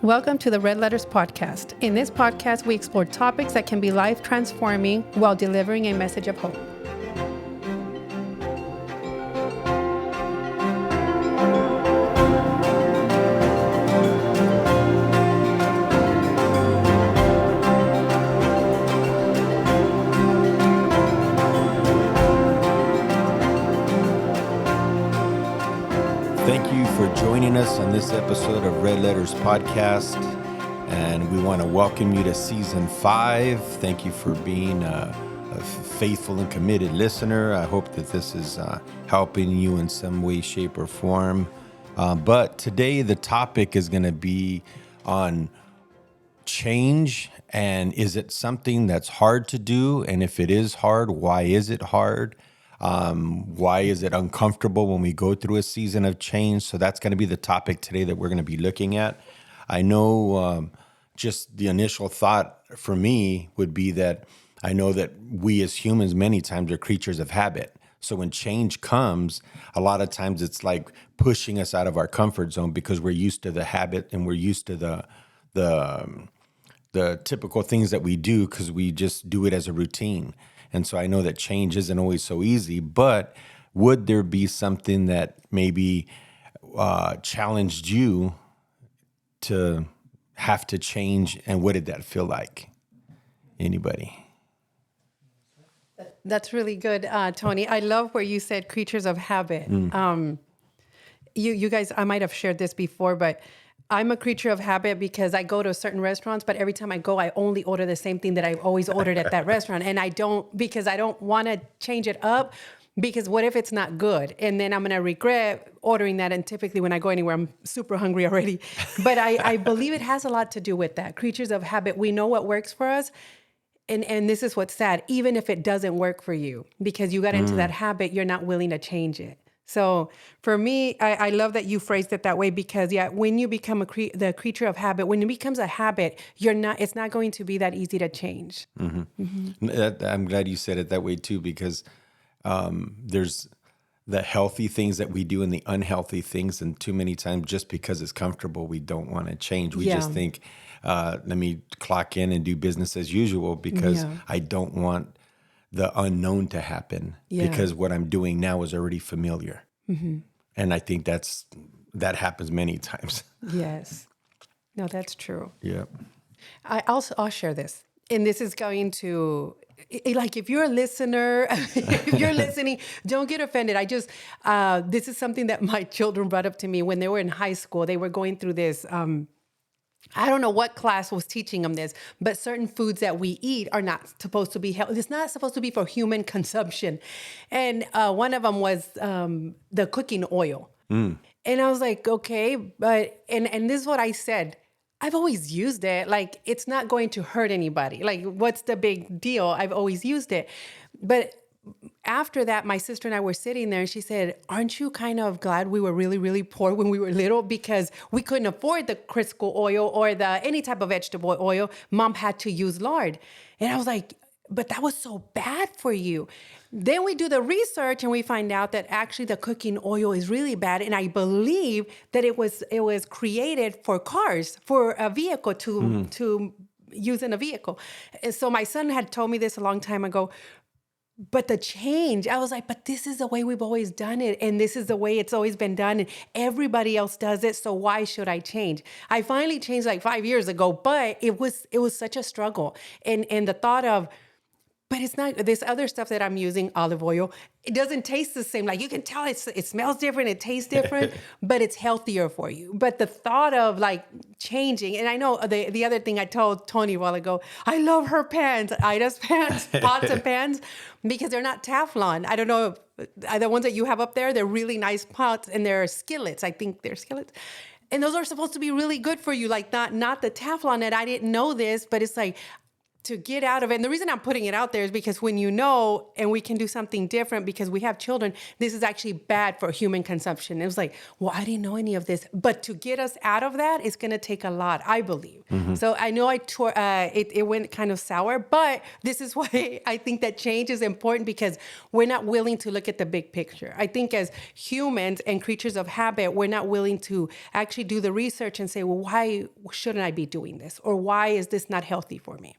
Welcome to the Red Letters Podcast. In this podcast, we explore topics that can be life transforming while delivering a message of hope. Thank you for joining us on this episode of Red Letters Podcast, and we want to welcome you to Season 5. Thank you for being a faithful and committed listener. I hope that this is helping you in some way, shape, or form. But today the topic is going to be on change, and is it something that's hard to do? And if it is hard, why is it hard? Why is it uncomfortable when we go through a season of change? So that's going to be the topic today that we're going to be looking at. I know just the initial thought for me would be that I know that we as humans many times are creatures of habit. So when change comes, a lot of times it's like pushing us out of our comfort zone because we're used to the habit and we're used to the typical things that we do because we just do it as a routine. And so I know that change isn't always so easy, but would there be something that maybe challenged you to have to change, and what did that feel like? Anybody? That's really good, Tony. I love where you said creatures of habit. You guys, I might have shared this before, but I'm a creature of habit because I go to certain restaurants, but every time I go, I only order the same thing that I've always ordered at that restaurant. And I don't want to change it up, because what if it's not good? And then I'm going to regret ordering that. And typically when I go anywhere, I'm super hungry already. But I believe it has a lot to do with that. Creatures of habit. We know what works for us. And this is what's sad, even if it doesn't work for you, because you got into that habit, you're not willing to change it. So for me, I love that you phrased it that way, because when you become the creature of habit, when it becomes a habit, it's not going to be that easy to change. I'm glad you said it that way too, because there's the healthy things that we do and the unhealthy things. And too many times, just because it's comfortable, we don't want to change. We just think, let me clock in and do business as usual because I don't want the unknown to happen because what I'm doing now is already familiar. And I think that happens many times. Yes. No, that's true. Yeah. I'll share this. And this is going to, like, if you're a listener, if you're listening, don't get offended. This is something that my children brought up to me when they were in high school. They were going through this, I don't know what class was teaching them this, but certain foods that we eat are not supposed to be healthy. It's not supposed to be for human consumption. And one of them was the cooking oil. And I was like, okay, but, and this is what I said. I've always used it. Like, it's not going to hurt anybody. Like, what's the big deal? I've always used it. But after that, my sister and I were sitting there and she said, aren't you kind of glad we were really, really poor when we were little, because we couldn't afford the Crisco oil or any type of vegetable oil. Mom had to use lard. And I was like, but that was so bad for you. Then we do the research and we find out that actually the cooking oil is really bad. And I believe that it was created for cars, for a vehicle to use in a vehicle. And so my son had told me this a long time ago. But the change, I was like, but this is the way we've always done it. And this is the way it's always been done. And everybody else does it. So why should I change? I finally changed like 5 years ago, but it was such a struggle. And the thought of, but it's not this other stuff that I'm using, olive oil. It doesn't taste the same. Like, you can tell it smells different, it tastes different, but it's healthier for you. But the thought of like changing, and I know the other thing I told Tony a while ago, I love her pans, Ida's pans, pots and pans, because they're not Teflon. I don't know if the ones that you have up there, they're really nice pots, and they're skillets. I think they're skillets. And those are supposed to be really good for you, like not the Teflon. And I didn't know this, but it's like, to get out of it. And the reason I'm putting it out there is because when you know, and we can do something different because we have children, this is actually bad for human consumption. It was like, well, I didn't know any of this. But to get us out of that, it's going to take a lot, I believe. So I know it went kind of sour, but this is why I think that change is important, because we're not willing to look at the big picture. I think as humans and creatures of habit, we're not willing to actually do the research and say, well, why shouldn't I be doing this? Or why is this not healthy for me?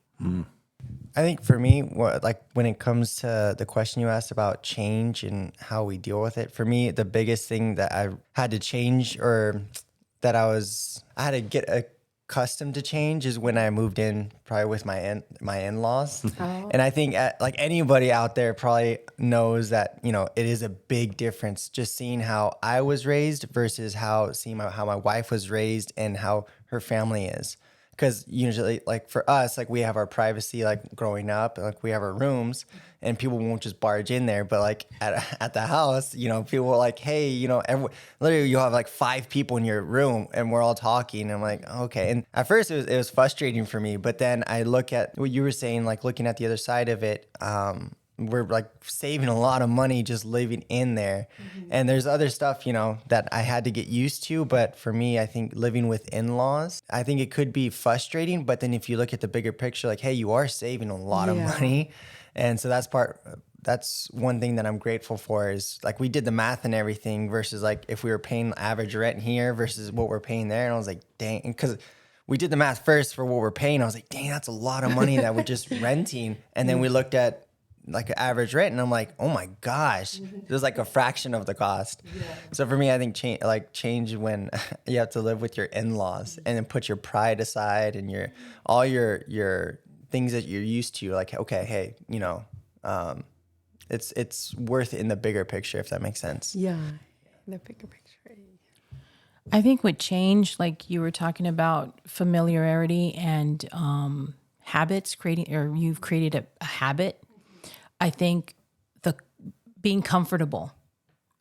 I think for me, when it comes to the question you asked about change and how we deal with it, for me, the biggest thing that I had to change, or that I had to get accustomed to change, is when I moved in, probably with my in-laws. And I think like anybody out there probably knows that, it is a big difference just seeing how I was raised versus how my wife was raised and how her family is. Because usually, like for us, like we have our privacy, like growing up, like we have our rooms, and people won't just barge in there. But like at the house, people are like, hey, literally you'll have like 5 people in your room, and we're all talking. And I'm like, okay. And at first it was frustrating for me, but then I look at what you were saying, like looking at the other side of it. We're like saving a lot of money just living in there. And there's other stuff, that I had to get used to. But for me, I think living with in-laws, I think it could be frustrating. But then if you look at the bigger picture, like, hey, you are saving a lot of money. And so that's one thing that I'm grateful for, is like we did the math and everything versus like if we were paying average rent here versus what we're paying there. And I was like, dang, because we did the math first for what we're paying. I was like, dang, that's a lot of money that we're just renting. And then we looked at like an average rent, and I'm like, oh my gosh, it was like a fraction of the cost. So for me, I think change when you have to live with your in-laws and then put your pride aside and all your things that you're used to. Like, okay, hey, it's worth it in the bigger picture, if that makes sense. Yeah, the bigger picture. I think with change, like you were talking about familiarity and habits, you've created a habit. I think being comfortable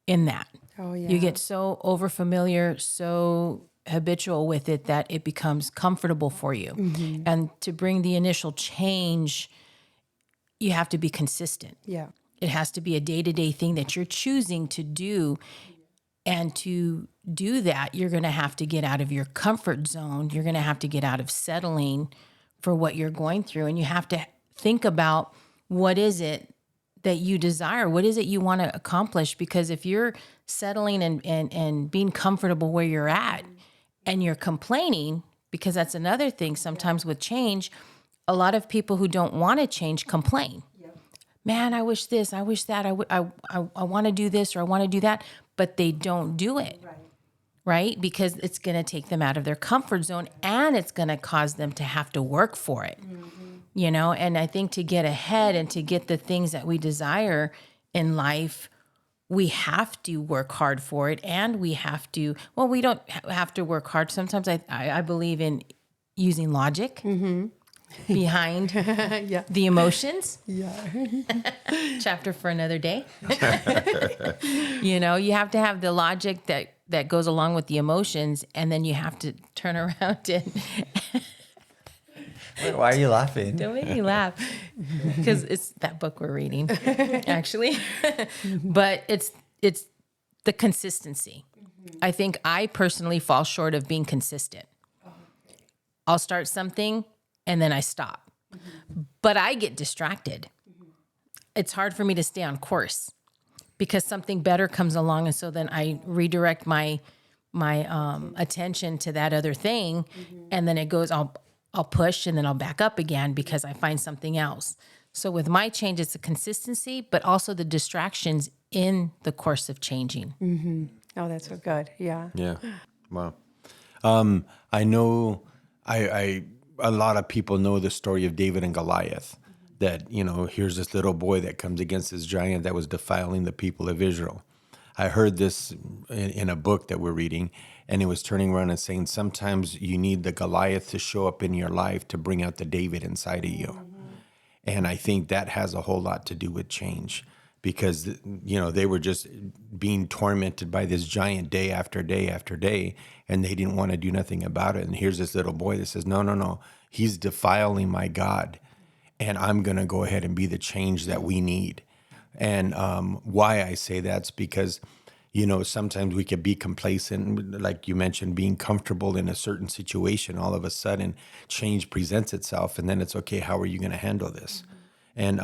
in that. Oh, yeah. You get so overfamiliar, so habitual with it that it becomes comfortable for you. And to bring the initial change, you have to be consistent. Yeah. It has to be a day-to-day thing that you're choosing to do. And to do that, you're going to have to get out of your comfort zone. You're going to have to get out of settling for what you're going through. And you have to think about, what is it that you desire? What is it you want to accomplish? Because if you're settling and being comfortable where you're at and you're complaining, because that's another thing sometimes with change, a lot of people who don't want to change complain. Man, I wish this, I wish that, I want to do this or I want to do that, but they don't do it. Right? Because it's going to take them out of their comfort zone, and it's going to cause them to have to work for it. And I think to get ahead and to get the things that we desire in life, we have to work hard for it. And we have to, well, we don't have to work hard. Sometimes I believe in using logic behind the emotions. Chapter for another day. You have to have the logic that goes along with the emotions, and then you have to turn around and Why are you laughing? don't make me laugh, because it's that book we're reading, actually. But it's the consistency. I think I personally fall short of being consistent. I'll start something and then I stop, but I get distracted. It's hard for me to stay on course because something better comes along, and so then I redirect my attention to that other thing, and then it goes. I'll push and then I'll back up again because I find something else. So with my change, it's the consistency, but also the distractions in the course of changing. Oh, that's so good. Yeah. Yeah. Wow. I know a lot of people know the story of David and Goliath, that, here's this little boy that comes against this giant that was defiling the people of Israel. I heard this in a book that we're reading, and it was turning around and saying sometimes you need the Goliath to show up in your life to bring out the David inside of you. And I think that has a whole lot to do with change, because, they were just being tormented by this giant day after day after day, and they didn't want to do nothing about it. And here's this little boy that says, no, he's defiling my God. and I'm going to go ahead and be the change that we need. And why I say that's because, sometimes we could be complacent, like you mentioned, being comfortable in a certain situation. All of a sudden, change presents itself, and then it's okay. How are you going to handle this? And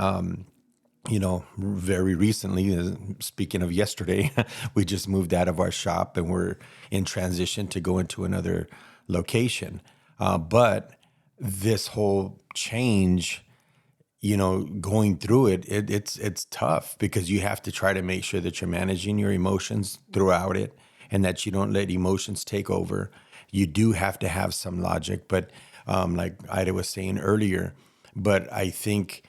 very recently, speaking of yesterday, we just moved out of our shop and we're in transition to go into another location. But this whole change, going through it's tough because you have to try to make sure that you're managing your emotions throughout it and that you don't let emotions take over. You do have to have some logic, but like Ida was saying earlier, but I think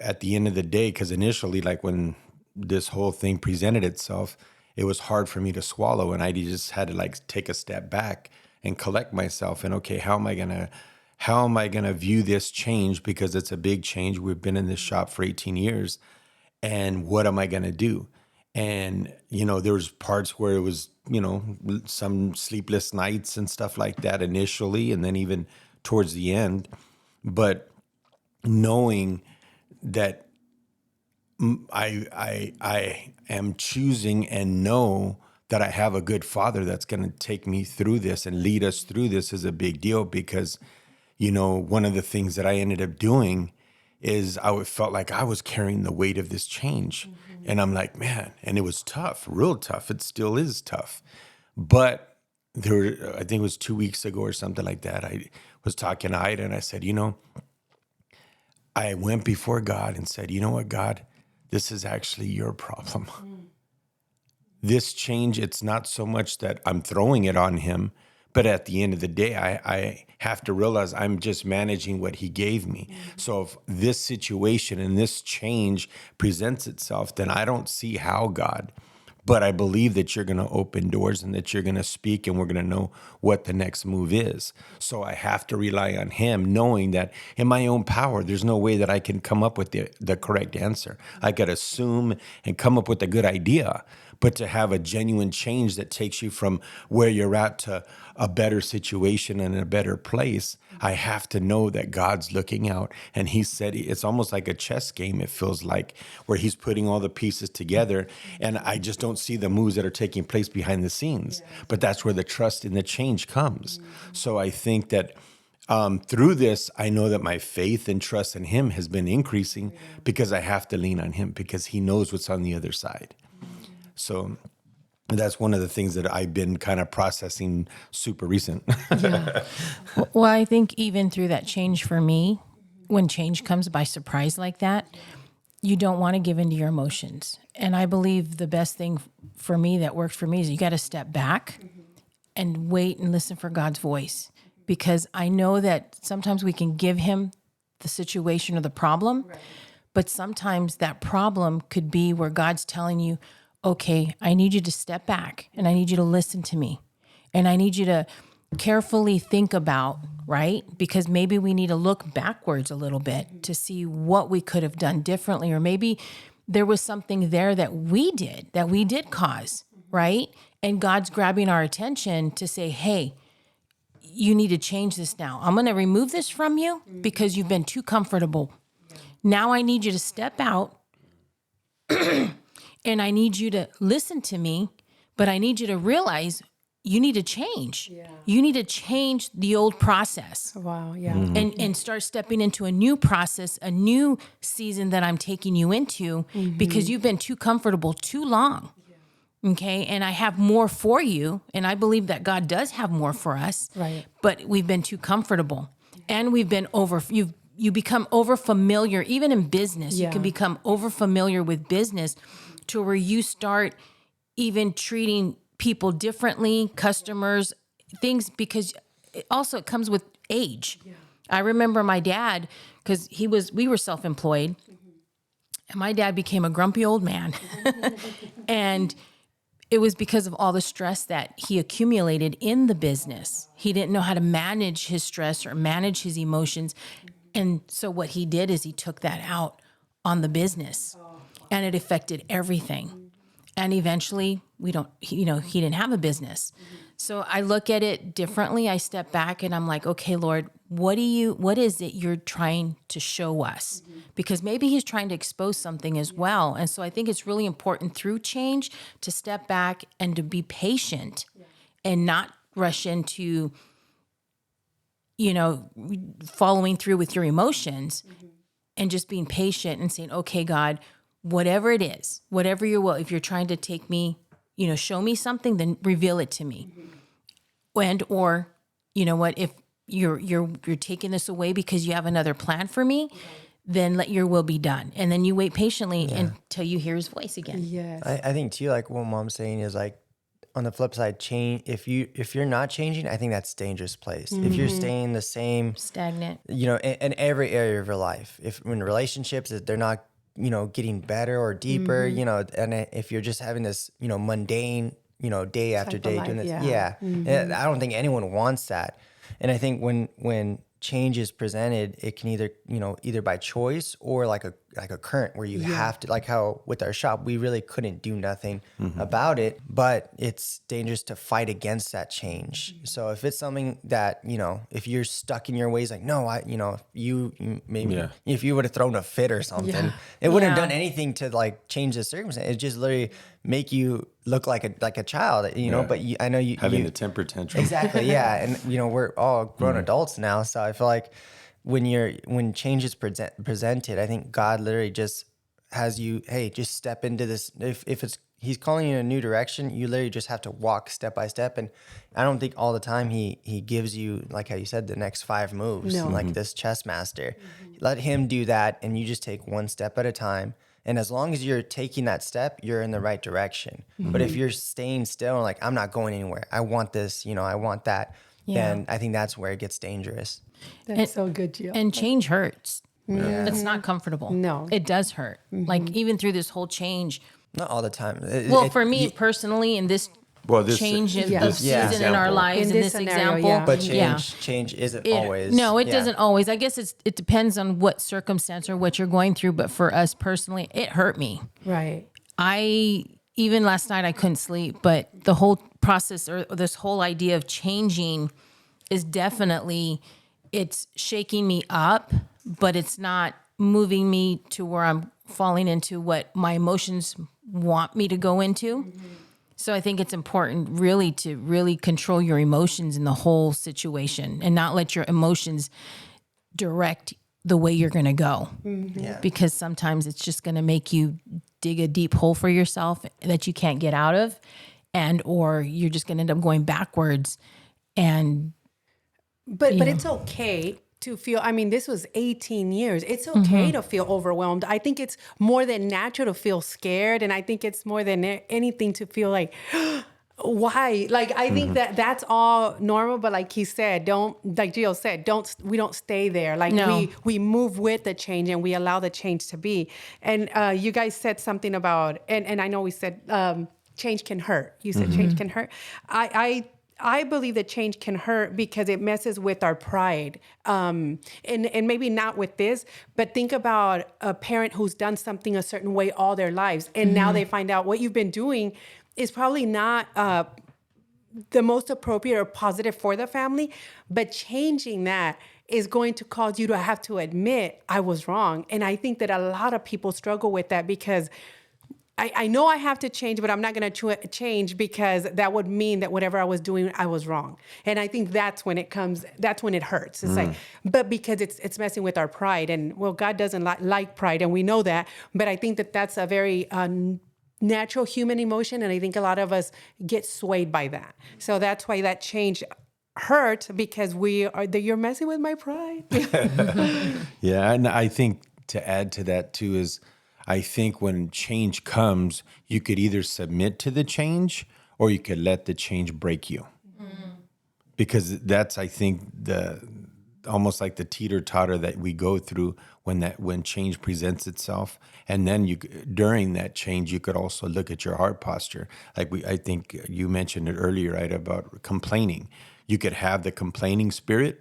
at the end of the day, because initially, like when this whole thing presented itself, it was hard for me to swallow. And I just had to like take a step back and collect myself. And okay, how am I gonna view this change? Because it's a big change. We've been in this shop for 18 years. And what am I gonna do? And, there was parts where it was, some sleepless nights and stuff like that initially, and then even towards the end. But knowing that I am choosing and know that I have a good Father that's going to take me through this and lead us through this is a big deal because, one of the things that I ended up doing is I felt like I was carrying the weight of this change. Mm-hmm. And I'm like, man, and it was tough, real tough. It still is tough. But I think it was 2 weeks ago or something like that. I was talking to Ida and I said, I went before God and said, you know what, God, this is actually your problem. This change, it's not so much that I'm throwing it on him, but at the end of the day, I have to realize I'm just managing what he gave me. So if this situation and this change presents itself, then I don't see how, God. But I believe that you're going to open doors and that you're going to speak and we're going to know what the next move is. So I have to rely on him, knowing that in my own power, there's no way that I can come up with the correct answer. I could assume and come up with a good idea, but to have a genuine change that takes you from where you're at to a better situation and a better place, I have to know that God's looking out. And he said, it's almost like a chess game, it feels like, where he's putting all the pieces together. And I just don't see the moves that are taking place behind the scenes. But that's where the trust and the change comes. So I think that through this, I know that my faith and trust in him has been increasing because I have to lean on him because he knows what's on the other side. So that's one of the things that I've been kind of processing super recent. Yeah. Well, I think even through that change for me, when change comes by surprise like that, you don't want to give into your emotions. And I believe the best thing for me that worked for me is you got to step back and wait and listen for God's voice. Because I know that sometimes we can give him the situation or the problem, but sometimes that problem could be where God's telling you, okay, I need you to step back and I need you to listen to me. And I need you to carefully think about, right? Because maybe we need to look backwards a little bit to see what we could have done differently. Or maybe there was something there that we did cause, right? And God's grabbing our attention to say, hey, you need to change this now. I'm going to remove this from you because you've been too comfortable. Now I need you to step out and I need you to listen to me, but I need you to realize you need to change. Yeah. You need to change the old process. Wow, yeah. And start stepping into a new process, a new season that I'm taking you into because you've been too comfortable too long. Okay, and I have more for you, and I believe that God does have more for us. Right. But we've been too comfortable, and we've been you become over familiar, even in business. Yeah. You can become over familiar with business to where you start even treating people differently, customers, things, because it comes with age. Yeah. I remember my dad, because we were self-employed, and my dad became a grumpy old man, and it was because of all the stress that he accumulated in the business. He didn't know how to manage his stress or manage his emotions. And so what he did is he took that out on the business and it affected everything. And eventually he didn't have a business. So I look at it differently. I step back and I'm like, okay, Lord, what is it you're trying to show us? Because maybe he's trying to expose something as well. And so I think it's really important through change to step back and to be patient and not rush into, following through with your emotions and just being patient and saying, okay, God, whatever it is, whatever your will, if you're trying to take me, show me something, then reveal it to me. And, or, you know what, if you're taking this away because you have another plan for me, then let your will be done. And then you wait patiently until you hear his voice again. Yes. I think too, like what mom's saying is like, on the flip side, change. If you're not changing, I think that's a dangerous place. If you're staying the same, Stagnant. In every area of your life, if in relationships, if they're not, getting better or deeper, and if you're just having this, mundane, day after Type of day life, doing this, yeah. And I don't think anyone wants that. And I think when change is presented, it can either by choice or like a current where you have to, like how with our shop, we really couldn't do nothing about it, but it's dangerous to fight against that change. So if it's something that, if you're stuck in your ways, like, no, you maybe if you would have thrown a fit or something, it wouldn't have done anything to like change the circumstance. It just literally make you look like a child, but I know you having the temper tantrum. Exactly. Yeah. And we're all grown adults now. So I feel like when change is presented, I think God literally just has you, hey, just step into this. If he's calling you in a new direction, you literally just have to walk step by step. And I don't think all the time he gives you, like how you said, the next 5 moves, like this chess master. Let him do that. And you just take one step at a time. And as long as you're taking that step, you're in the right direction. But if you're staying still and like, I'm not going anywhere, I want this, I want that, then I think that's where it gets dangerous. That's so good, Jill. And change hurts. It's not comfortable. No. It does hurt. Like even through this whole change. Not all the time. Well, for me personally, in this change of season in our lives, in this scenario, example. But change isn't always. No, it doesn't always. I guess it depends on what circumstance or what you're going through. But for us personally, it hurt me. Right. Even last night I couldn't sleep, but the whole process or this whole idea of changing is definitely, it's shaking me up, but it's not moving me to where I'm falling into what my emotions want me to go into. So I think it's important really to control your emotions in the whole situation and not let your emotions direct the way you're going to go. Because sometimes it's just going to make you dig a deep hole for yourself that you can't get out of, or you're just going to end up going backwards. And But it's okay to feel, this was 18 years. It's okay to feel overwhelmed. I think it's more than natural to feel scared. And I think it's more than anything to feel like, why? Like, I think that's all normal. But like he said, like Gio said, we don't stay there. Like we move with the change and we allow the change to be. And you guys said something about, and I know we said change can hurt. You said change can hurt. I believe that change can hurt because it messes with our pride. And maybe not with this, but think about a parent who's done something a certain way all their lives. And now they find out what you've been doing is probably not the most appropriate or positive for the family. But changing that is going to cause you to have to admit, I was wrong. And I think that a lot of people struggle with that because I know I have to change, but I'm not going to change because that would mean that whatever I was doing, I was wrong. And I think that's when it hurts. It's like, but because it's messing with our pride. And well, God doesn't like pride, and we know that. But I think that that's a very natural human emotion. And I think a lot of us get swayed by that. So that's why that change hurt, because you're messing with my pride. Yeah. And I think to add to that too is, I think when change comes, you could either submit to the change or you could let the change break you. Because that's, I think, almost like the teeter-totter that we go through when change presents itself. And then during that change, you could also look at your heart posture. Like I think you mentioned it earlier, right, about complaining. You could have the complaining spirit,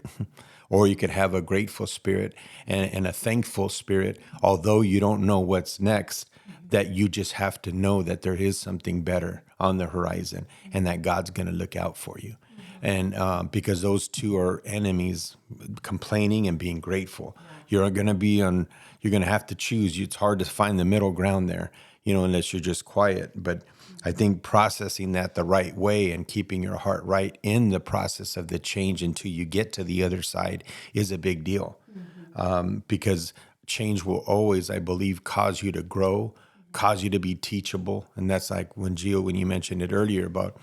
or you could have a grateful spirit and a thankful spirit, although you don't know what's next, that you just have to know that there is something better on the horizon and that God's going to look out for you. And because those two are enemies, complaining and being grateful. You're going to have to choose. It's hard to find the middle ground there, unless you're just quiet. But I think processing that the right way and keeping your heart right in the process of the change until you get to the other side is a big deal. Because change will always, I believe, cause you to grow, cause you to be teachable. And that's like when you mentioned it earlier about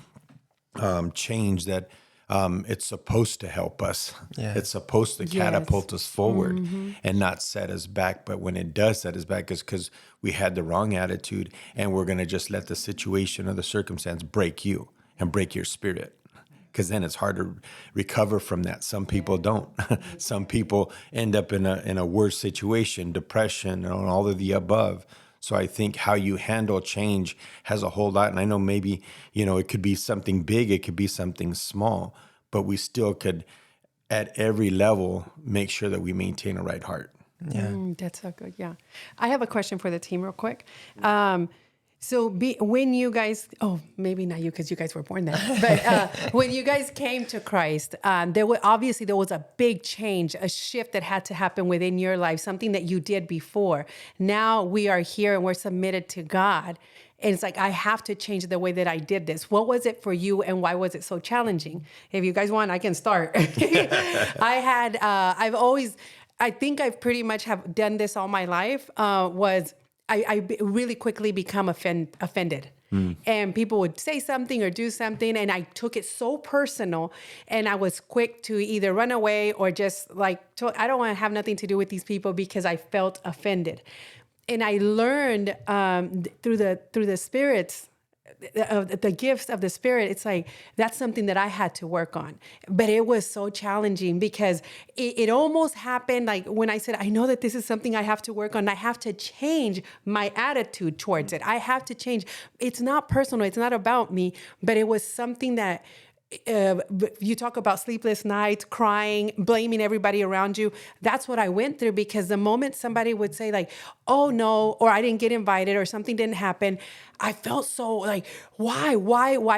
change, that it's supposed to help us. Yeah. It's supposed to catapult us forward and not set us back. But when it does set us back, it's because we had the wrong attitude, and we're going to just let the situation or the circumstance break you and break your spirit. Because then it's hard to recover from that. Some people don't. Some people end up in a worse situation, depression, and all of the above. So I think how you handle change has a whole lot. And I know maybe, it could be something big, it could be something small, but we still could, at every level, make sure that we maintain a right heart. Yeah. That's so good. Yeah. I have a question for the team real quick. When you guys, maybe not you because you guys were born then, but when you guys came to Christ, there was a big change, a shift that had to happen within your life, something that you did before. Now we are here and we're submitted to God. And it's like, I have to change the way that I did this. What was it for you and why was it so challenging? If you guys want, I can start. I think I've pretty much have done this all my life, I really quickly become offended. And people would say something or do something, and I took it so personal, and I was quick to either run away or just I don't want to have nothing to do with these people because I felt offended. And I learned through the spirits, the gifts of the Spirit, it's like that's something that I had to work on. But it was so challenging because it almost happened like when I said, I know that this is something I have to work on. I have to change my attitude towards it. I have to change. It's not personal. It's not about me, but it was something that you talk about sleepless nights, crying, blaming everybody around you. That's what I went through, because the moment somebody would say like, oh no, or I didn't get invited or something didn't happen, I felt so like, why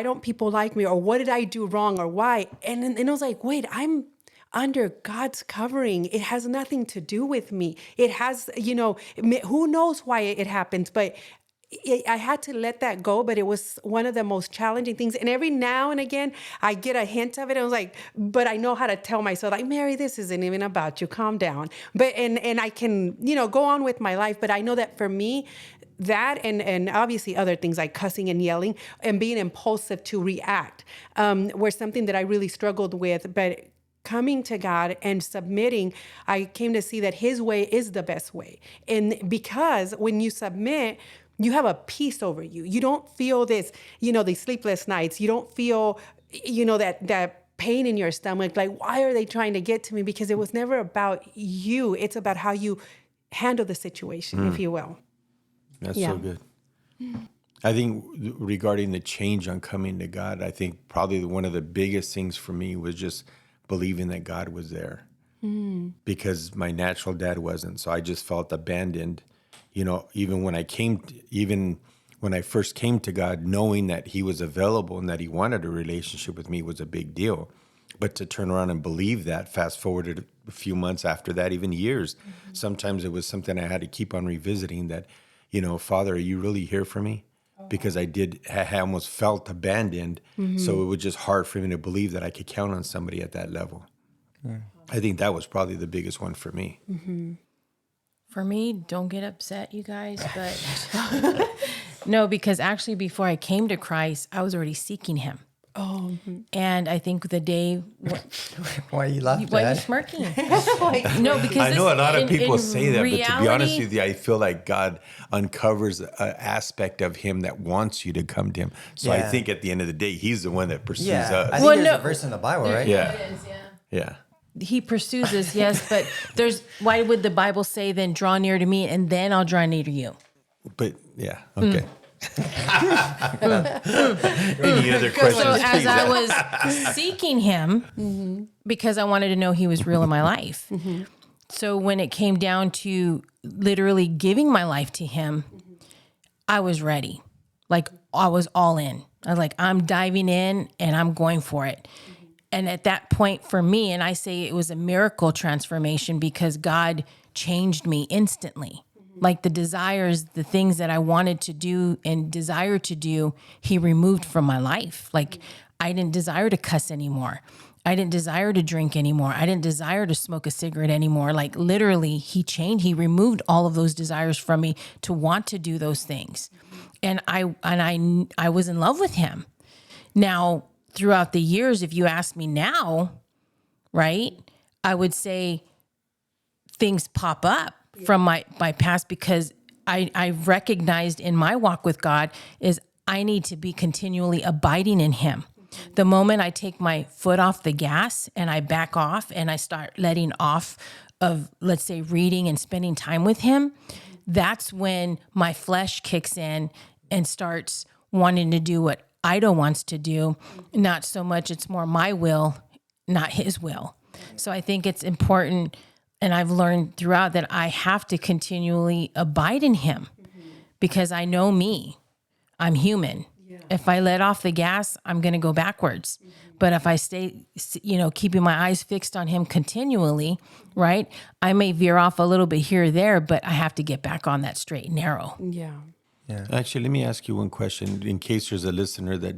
don't people like me? Or what did I do wrong? Or why? And I was like, wait, I'm under God's covering. It has nothing to do with me. It has, who knows why it happens, but I had to let that go, but it was one of the most challenging things. And every now and again, I get a hint of it. I was like, but I know how to tell myself, like, Mary, this isn't even about you. Calm down. But and I can, go on with my life. But I know that for me, that and obviously other things like cussing and yelling and being impulsive to react were something that I really struggled with. But coming to God and submitting, I came to see that His way is the best way. And because when you submit, you have a peace over you. You don't feel this, these sleepless nights. You don't feel, that pain in your stomach. Like, why are they trying to get to me? Because it was never about you. It's about how you handle the situation, if you will. That's so good. I think regarding the change on coming to God, I think probably one of the biggest things for me was just believing that God was there, because my natural dad wasn't. So I just felt abandoned. Even when I first came to God, knowing that He was available and that He wanted a relationship with me was a big deal. But to turn around and believe that, fast forwarded a few months after that, even years, sometimes it was something I had to keep on revisiting that, Father, are you really here for me? Because I almost felt abandoned. So it was just hard for me to believe that I could count on somebody at that level. I think that was probably the biggest one for me. For me, don't get upset, you guys, but no, because actually before I came to Christ, I was already seeking Him. Oh. And I think the day... Why are you laughing, Why are you Dad? smirking? No, because I know a lot of people say that, reality, but to be honest with you, I feel like God uncovers an aspect of Him that wants you to come to Him. So I think at the end of the day, He's the one that pursues us. I think there's a verse in the Bible, right? Yeah. It is, Yeah. He pursues us, yes, but why would the Bible say then draw near to me and then I'll draw near to you? But yeah, okay. Any other questions? So as please? I was seeking Him, because I wanted to know He was real in my life. So when it came down to literally giving my life to Him, I was ready. Like I was all in. I was like, I'm diving in and I'm going for it. And at that point for me, and I say it was a miracle transformation because God changed me instantly. Like the desires, the things that I wanted to do and desire to do, he removed from my life. Like I didn't desire to cuss anymore. I didn't desire to drink anymore. I didn't desire to smoke a cigarette anymore. Like literally he changed, he removed all of those desires from me to want to do those things. And I was in love with him. Now, throughout the years, if you ask me now, right, I would say things pop up from my past because I recognized in my walk with God is I need to be continually abiding in him. The moment I take my foot off the gas and I back off and I start letting off of, let's say, reading and spending time with him, that's when my flesh kicks in and starts wanting to do what Ido wants to do. Not so much, it's more my will, not his will. So I think it's important, and I've learned throughout that I have to continually abide in him because I know me. I'm human. If I let off the gas, I'm going to go backwards. But if I stay, keeping my eyes fixed on him continually, right, I may veer off a little bit here or there, but I have to get back on that straight and narrow. Yeah. Actually, let me ask you one question in case there's a listener that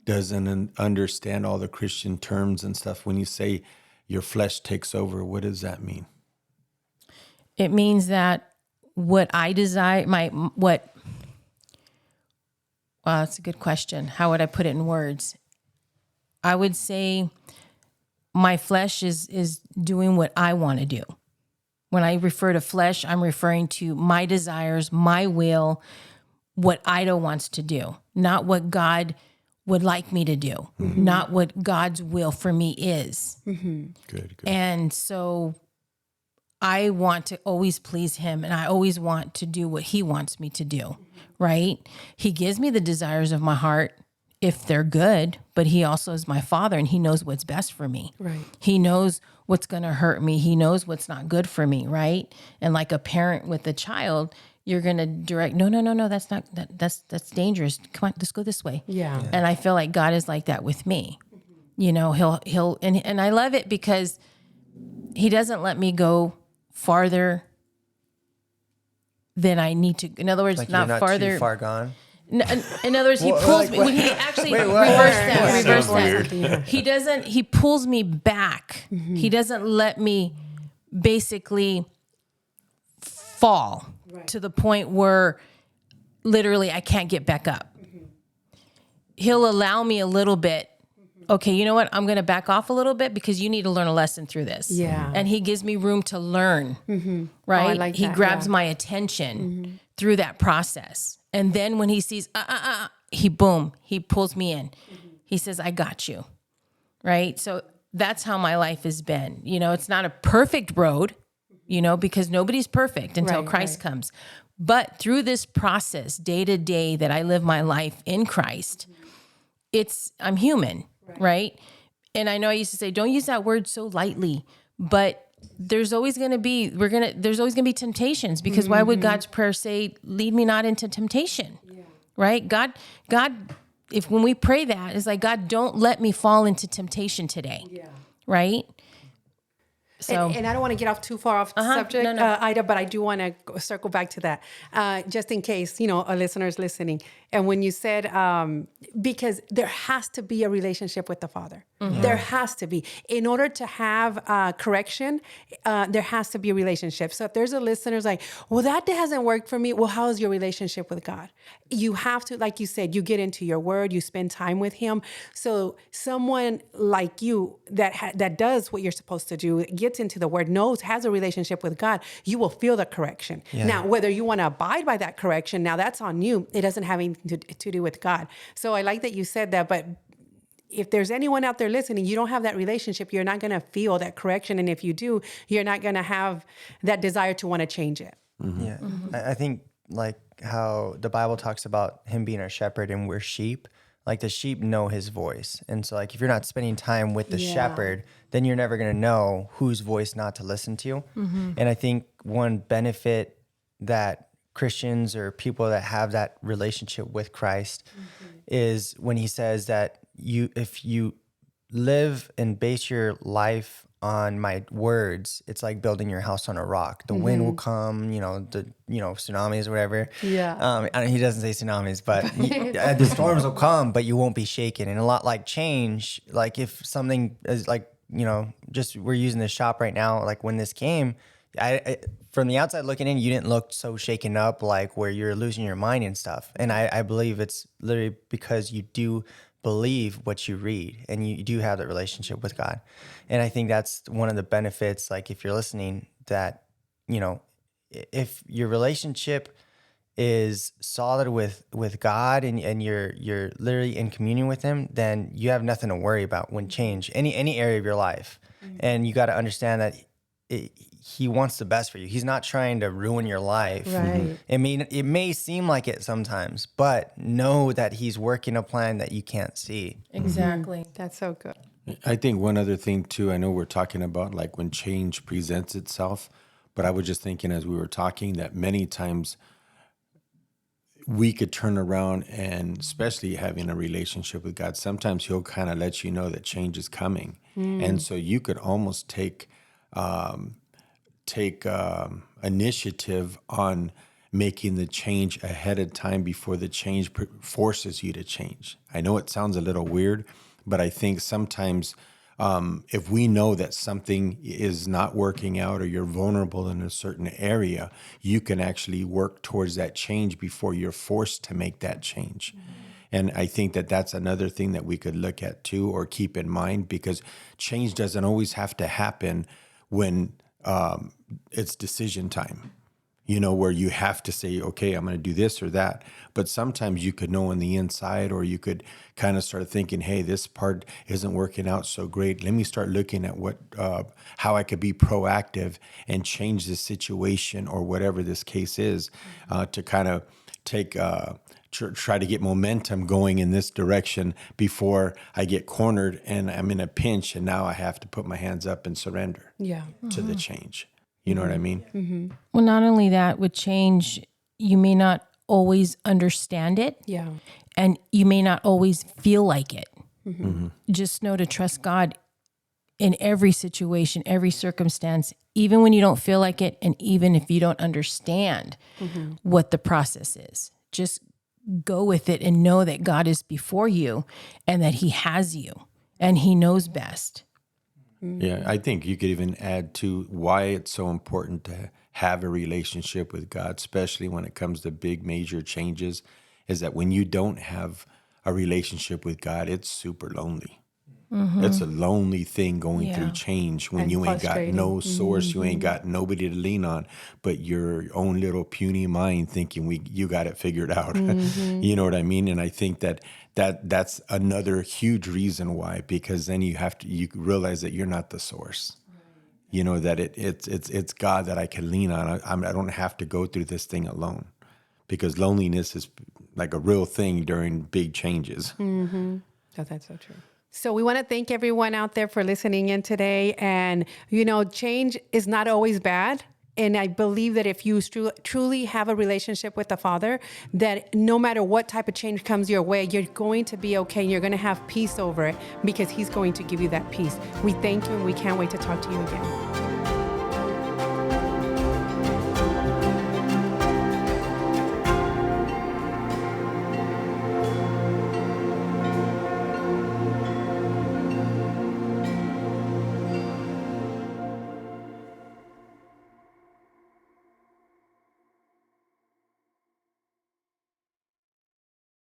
doesn't understand all the Christian terms and stuff. When you say your flesh takes over, what does that mean? It means that what I desire, well, that's a good question. How would I put it in words? I would say my flesh is doing what I want to do. When I refer to flesh, I'm referring to my desires, my will, what Ido wants to do, not what God would like me to do, not what God's will for me is. Good. And so I want to always please him, and I always want to do what he wants me to do, right? He gives me the desires of my heart if they're good, but he also is my father, and he knows what's best for me. Right. He knows what's going to hurt me. He knows what's not good for me, right? And like a parent with a child, you're going to direct, no, that's not, that's dangerous. Come on, let's go this way. Yeah. And I feel like God is like that with me. He'll, and I love it because he doesn't let me go farther than I need to. In other words, Like not you're not farther. too far gone. In other words, he pulls me. When he actually reverse that. He pulls me back. He doesn't let me basically fall to the point where literally I can't get back up. He'll allow me a little bit. Okay, you know what? I'm going to back off a little bit because you need to learn a lesson through this. Yeah. And he gives me room to learn, right? Oh, I like he that, grabs yeah. my attention through that process. And then when he sees, he pulls me in. He says, I got you, right? So that's how my life has been. It's not a perfect road, because nobody's perfect until Right, Christ comes. But through this process, day to day that I live my life in Christ, I'm human, right? And I know I used to say, don't use that word so lightly, but there's always going to be, temptations because why would God's prayer say, lead me not into temptation, right? God, if when we pray that, it's like, God, don't let me fall into temptation today, right? So, And I don't want to get off too far off the subject, Ida, but I do want to circle back to that, just in case, a listener is listening. And when you said, because there has to be a relationship with the Father. There has to be. In order to have correction, there has to be a relationship. So if there's a listener who's like, well, that hasn't worked for me. Well, how is your relationship with God? You have to, like you said, you get into your word, you spend time with him. So someone like you that does what you're supposed to do, gets into the word, has a relationship with God, you will feel the correction. Yeah. Now, whether you want to abide by that correction, now that's on you. It doesn't have anything to do with God. So I like that you said that, but if there's anyone out there listening, you don't have that relationship, you're not going to feel that correction. And if you do, you're not going to have that desire to want to change it. Yeah. I think like how the Bible talks about him being our shepherd and we're sheep, like the sheep know his voice. And so like if you're not spending time with the shepherd, then you're never going to know whose voice not to listen to. And I think one benefit that Christians or people that have that relationship with Christ is when he says that if you live and base your life on my words, it's like building your house on a rock. The wind will come, tsunamis or whatever. Yeah. He doesn't say tsunamis, but the storms will come, but you won't be shaken. And a lot like change, like if something is like, just we're using the shop right now, like when this came, I from the outside looking in, you didn't look so shaken up, like where you're losing your mind and stuff. And I believe it's literally because you do believe what you read and you do have that relationship with God. And I think that's one of the benefits, like if you're listening, that, if your relationship is solid with God and you're literally in communion with him, then you have nothing to worry about when change any area of your life. And you got to understand that he wants the best for you. He's not trying to ruin your life. Right. I mean, it may seem like it sometimes, but know that he's working a plan that you can't see. Exactly. That's so good. I think one other thing too, I know we're talking about like when change presents itself, but I was just thinking as we were talking that many times we could turn around, and especially having a relationship with God, sometimes he'll kind of let you know that change is coming. And so you could almost take initiative on making the change ahead of time before the change forces you to change. I know it sounds a little weird, but I think sometimes if we know that something is not working out or you're vulnerable in a certain area, you can actually work towards that change before you're forced to make that change. And I think that that's another thing that we could look at too, or keep in mind, because change doesn't always have to happen when it's decision time, where you have to say, okay, I'm going to do this or that. But sometimes you could know on the inside, or you could kind of start thinking, hey, this part isn't working out so great. Let me start looking at how I could be proactive and change the situation or whatever this case is, to kind of take try to get momentum going in this direction before I get cornered and I'm in a pinch and now I have to put my hands up and surrender to the change. You know what I mean? Well, not only that, with change, you may not always understand it. Yeah. And you may not always feel like it. Just know to trust God in every situation, every circumstance, even when you don't feel like it, and even if you don't understand what the process is. Just go with it and know that God is before you and that he has you and he knows best. Yeah, I think you could even add to why it's so important to have a relationship with God, especially when it comes to big major changes, is that when you don't have a relationship with God, it's super lonely. It's a lonely thing going through change when And you ain't got frustrating. no source, you ain't got nobody to lean on, but your own little puny mind thinking you got it figured out. You know what I mean? And I think that's another huge reason why, because then you realize that you're not the source. That it's God that I can lean on. I don't have to go through this thing alone, because loneliness is like a real thing during big changes. Oh, that's so true. So we want to thank everyone out there for listening in today. And, change is not always bad. And I believe that if you truly have a relationship with the Father, that no matter what type of change comes your way, you're going to be okay and you're going to have peace over it, because he's going to give you that peace. We thank you and we can't wait to talk to you again.